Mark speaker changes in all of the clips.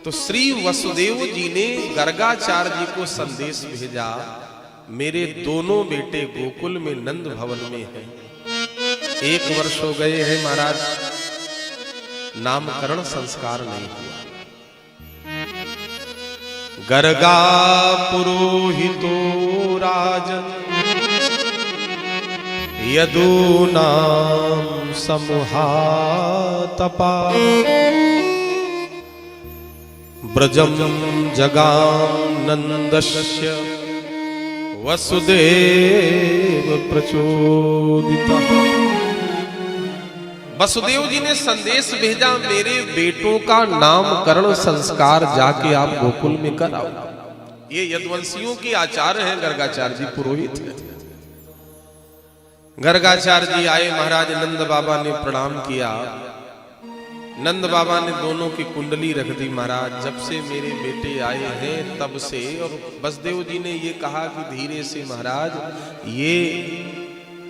Speaker 1: तो श्री वसुदेव जी ने गर्गाचार्य जी को संदेश भेजा, मेरे दोनों बेटे गोकुल में नंद भवन में हैं। 1 वर्ष हो गए हैं महाराज, नामकरण संस्कार नहीं हुआ। गर्गा पुरोहितो राजन यदूनां समुहातपा ब्रजम जगाम नंदस्य वसुदेव प्रचोदितः। वसुदेव जी ने संदेश भेजा, मेरे बेटों का नामकरण संस्कार जाके आप गोकुल में कराओ। ये यदुवंशियों के आचार्य हैं, गर्गाचार्य जी पुरोहित हैं। गर्गाचार्य जी आए, महाराज नंद बाबा ने प्रणाम किया। नंद बाबा ने दोनों की कुंडली रख दी, महाराज जब से मेरे बेटे आए हैं तब से। और वसुदेव जी ने ये कहा कि धीरे से महाराज, ये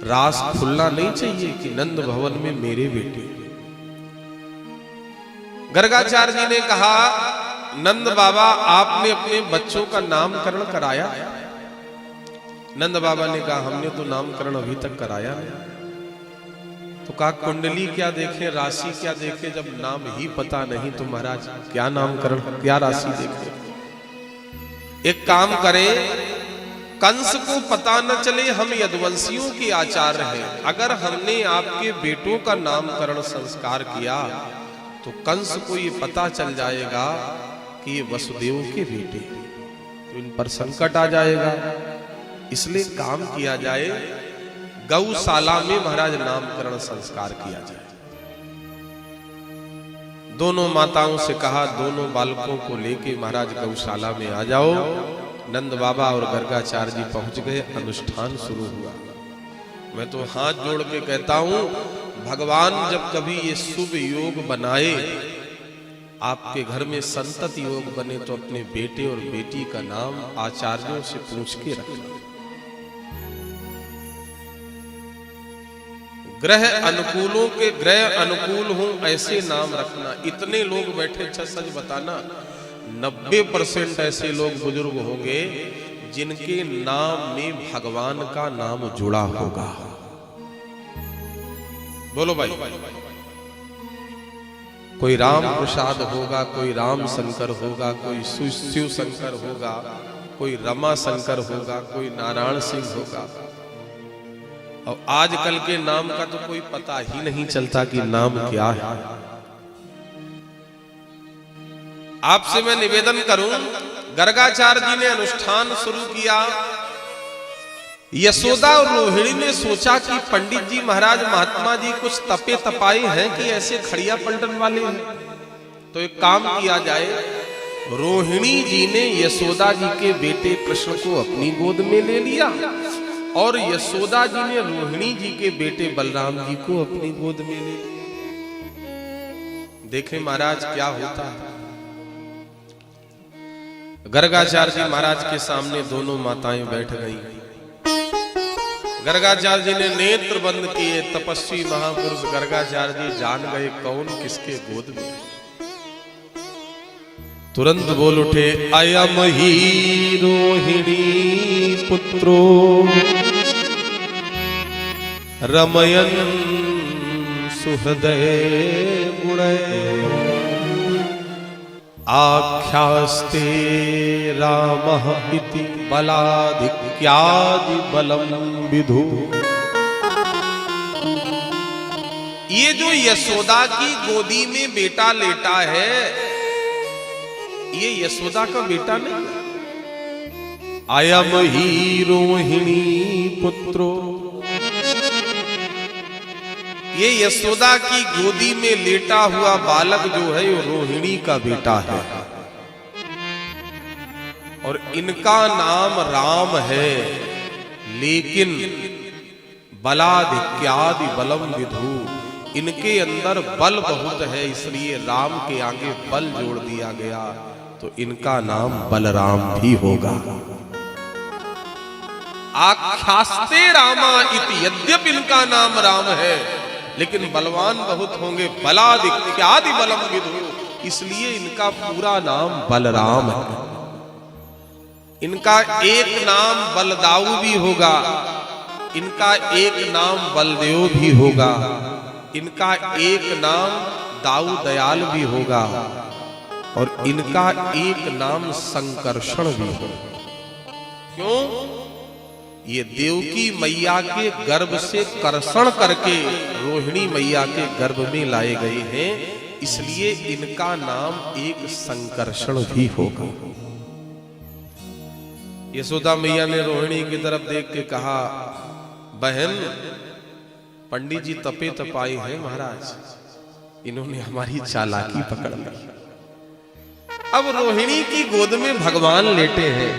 Speaker 1: रास खुलना नहीं चाहिए कि नंद भवन में मेरे बेटे। गर्गाचार्य जी ने कहा, नंद बाबा आपने अपने बच्चों का नामकरण कराया? नंद बाबा ने कहा, हमने तो नामकरण अभी तक कराया नहीं। तो कहा, कुंडली क्या देखे, राशि क्या देखे, जब नाम ही पता नहीं तो महाराज क्या नामकरण, क्या राशि देखे। एक काम करें, कंस को पता न चले हम यदुवंशियों के आचार्य हैं। अगर हमने आपके बेटों का नामकरण संस्कार किया तो कंस को ये पता चल जाएगा कि ये वसुदेव के बेटे, तो इन पर संकट आ जाएगा। इसलिए काम किया जाए, गौशाला में महाराज नामकरण संस्कार किया जाए। दोनों माताओं से कहा, दोनों बालकों को लेके महाराज गौशाला में आ जाओ। नंद बाबा और गर्गाचार्य जी पहुंच गए, अनुष्ठान शुरू हुआ। मैं तो हाथ जोड़ के कहता हूं, भगवान जब कभी ये शुभ योग बनाए, आपके घर में संतति योग बने, तो अपने बेटे और बेटी का नाम आचार्यों से पूछ के रखना। ग्रह अनुकूलों के ग्रह अनुकूल हों ऐसे नाम रखना। इतने लोग बैठे, सच बताना, 90% ऐसे लोग बुजुर्ग होंगे जिनके नाम में भगवान का नाम जुड़ा होगा। बोलो भाई। कोई राम प्रसाद होगा, कोई राम शंकर होगा, कोई शिव शंकर होगा, कोई रमा शंकर होगा, कोई नारायण सिंह होगा। और आजकल के नाम का तो कोई पता ही नहीं चलता कि नाम क्या है। आपसे मैं निवेदन करूं, गर्गाचार्य जी ने अनुष्ठान शुरू किया। यशोदा और रोहिणी ने सोचा कि पंडित जी महाराज महात्मा जी कुछ तपे तपाए हैं कि ऐसे खड़िया पलटन वाले हैं। तो एक काम किया जाए, रोहिणी जी ने यशोदा जी के बेटे कृष्ण को अपनी गोद में ले लिया और यशोदा जी ने रोहिणी जी के बेटे बलराम जी को अपनी गोद में ले लिया। देखें महाराज क्या होता है। गर्गाचार्य जी महाराज के सामने दोनों माताएं बैठ गईं। गर्गाचार्य जी ने नेत्र बंद किए। तपस्वी महापुरुष गर्गाचार्य जी जान गए कौन किसके गोद में। तुरंत बोल उठे, अयम ही रोहिणी पुत्रो रमयन सुहृदय गुणै आख्यास्ते रामः इति बलाधिक्यादि बलम विधु। ये जो यशोदा की गोदी में बेटा लेटा है, ये यशोदा का बेटा नहीं। अयम ही रोहिणी पुत्रो, ये यशोदा की गोदी में लेटा हुआ बालक जो है वो रोहिणी का बेटा है और इनका नाम राम है। लेकिन बलाधिक्यादि बलम विधु, इनके अंदर बल बहुत है, इसलिए राम के आगे बल जोड़ दिया गया, तो इनका नाम बलराम भी होगा। आख्यास्ते रामा इति, यद्यपि इनका नाम राम है लेकिन बलवान बहुत होंगे। बलाधिक्यादि बलम विधु, इसलिए इनका पूरा नाम बलराम है। इनका एक नाम बलदाऊ भी होगा, इनका एक नाम बलदेव भी होगा, इनका एक नाम दाऊ दयाल भी होगा और इनका एक नाम संकर्षण भी होगा। क्यों? ये देवकी मैया के गर्भ से कर्षण करके रोहिणी मैया के गर्भ में लाए गए हैं, इसलिए इनका नाम एक संकर्षण भी होगा। यशोदा मैया ने रोहिणी की तरफ देख के कहा, बहन पंडित जी तपे तपाए हैं महाराज, इन्होंने हमारी चालाकी पकड़ ली। अब रोहिणी की गोद में भगवान लेटे हैं,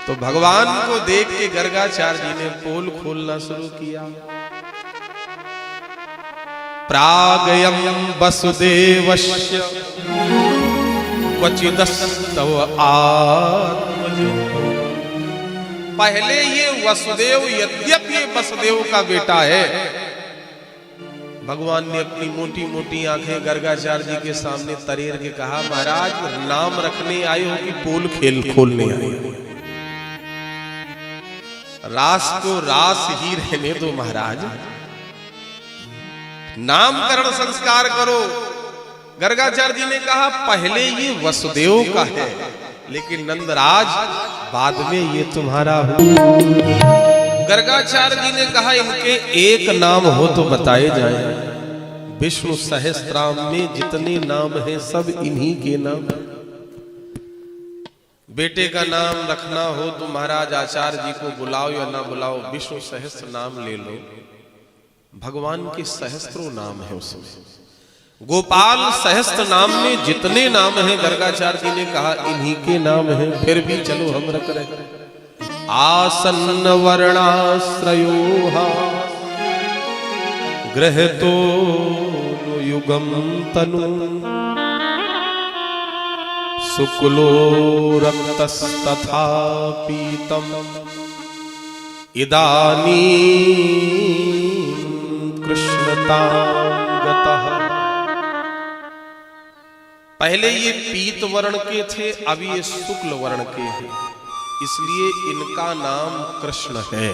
Speaker 1: तो भगवान को देख के गर्गाचार्य जी ने पोल खोलना शुरू किया। प्रागयम वसुदेवस्य क्वचिदस्तव आत्मजो। पहले ये वसुदेव, यद्यपि ये वसुदेव का बेटा है, भगवान ने अपनी मोटी मोटी आंखें गर्गाचार्य जी के सामने तरेर के कहा, महाराज नाम रखने आए हो कि पोल खेल खोलने आए हो? रास को रास ही रहने दो महाराज, नामकरण संस्कार करो। गर्गाचार्य जी ने कहा, पहले ये वसुदेव का है, लेकिन नंदराज बाद में ये तुम्हारा हो। गर्गाचार्य जी ने कहा, इनके एक नाम हो तो बताए जाएं। विष्णु सहस्त्राम में जितने नाम हैं सब इन्हीं के नाम। बेटे का नाम रखना हो तो महाराज आचार्य जी को बुलाओ या ना बुलाओ, विष्णु सहस्त्र नाम ले लो। भगवान के सहस्त्रों नाम है उसमें। गोपाल सहस्त्र नाम में जितने नाम हैं, गर्गाचार्य जी ने कहा इन्हीं के नाम हैं। फिर भी चलो हम रख रहे। आसन्न वर्णाश्रयो ग्रहतो युगम तनु शुक्लो रक्तस्तथा पीतम इदानीं कृष्णतांगतः। पहले ये पीत वर्ण के थे, अब ये शुक्ल वर्ण के हैं, इसलिए इनका नाम कृष्ण है।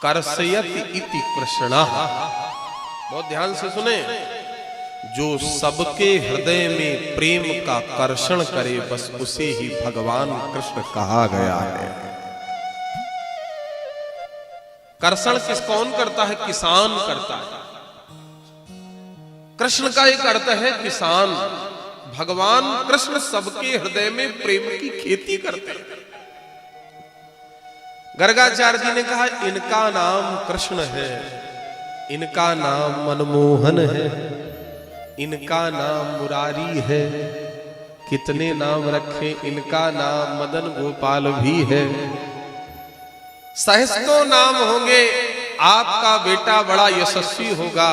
Speaker 1: कर्षयत इति कृष्णा। बहुत ध्यान से सुने, जो सबके हृदय में प्रेम का कर्षण करे बस उसे ही भगवान कृष्ण कहा गया है। कर्षण किस कौन करता है? किसान करता है। कृष्ण का एक अर्थ है किसान। भगवान कृष्ण सबके हृदय में प्रेम की खेती करते हैं। गर्गाचार्य जी ने कहा इनका नाम कृष्ण है, इनका नाम मनमोहन है, इनका नाम मुरारी है। कितने नाम रखे, इनका नाम मदन गोपाल भी है। सहस्त्रों नाम होंगे, आपका बेटा बड़ा यशस्वी होगा।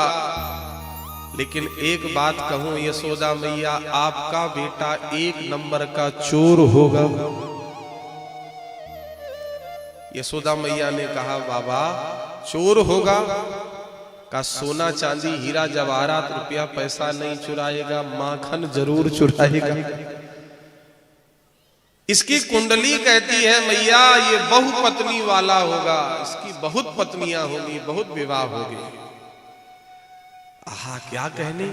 Speaker 1: लेकिन एक बात कहूं यशोदा मैया, आपका बेटा एक नंबर का चोर होगा। यशोदा मैया ने कहा बाबा चोर होगा? का सोना चांदी हीरा जवाहरात रुपया पैसा नहीं चुराएगा, माखन जरूर चुराएगा। इसकी कुंडली कहती है मैया ये बहुपत्नी वाला होगा, इसकी बहुत पत्नियां होंगी, बहुत विवाह होंगे। आहा क्या कहने,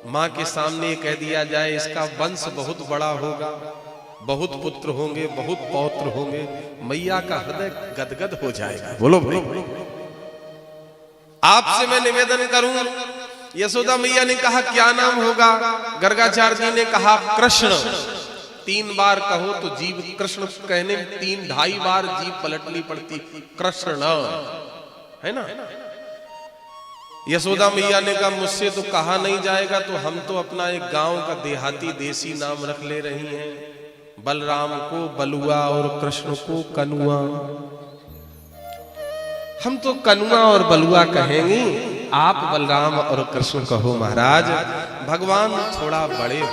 Speaker 1: माँ के सामने कह दिया जाए इसका वंश बहुत बड़ा होगा, बहुत पुत्र होंगे, बहुत पौत्र होंगे, मैया का हृदय गदगद हो जाएगा। बोलो बोलो। आपसे मैं निवेदन करूं, यशोदा मैया ने कहा क्या नाम होगा? गर्गाचार्य जी ने कहा कृष्ण। 3 बार कहो तो जीभ कृष्ण कहने में 3-2.5 बार जीभ पलटनी पड़ती, कृष्ण है ना। यशोदा मैया ने कहा मुझसे तो कहा नहीं जाएगा, तो हम तो अपना एक गांव का देहाती देसी नाम रख ले रही हैं। बलराम को बलुआ और कृष्ण को कनुआ। हम तो कनुआ और बलुआ कहेंगे, आप बलराम और कृष्ण कहो महाराज। भगवान थोड़ा बड़े हो।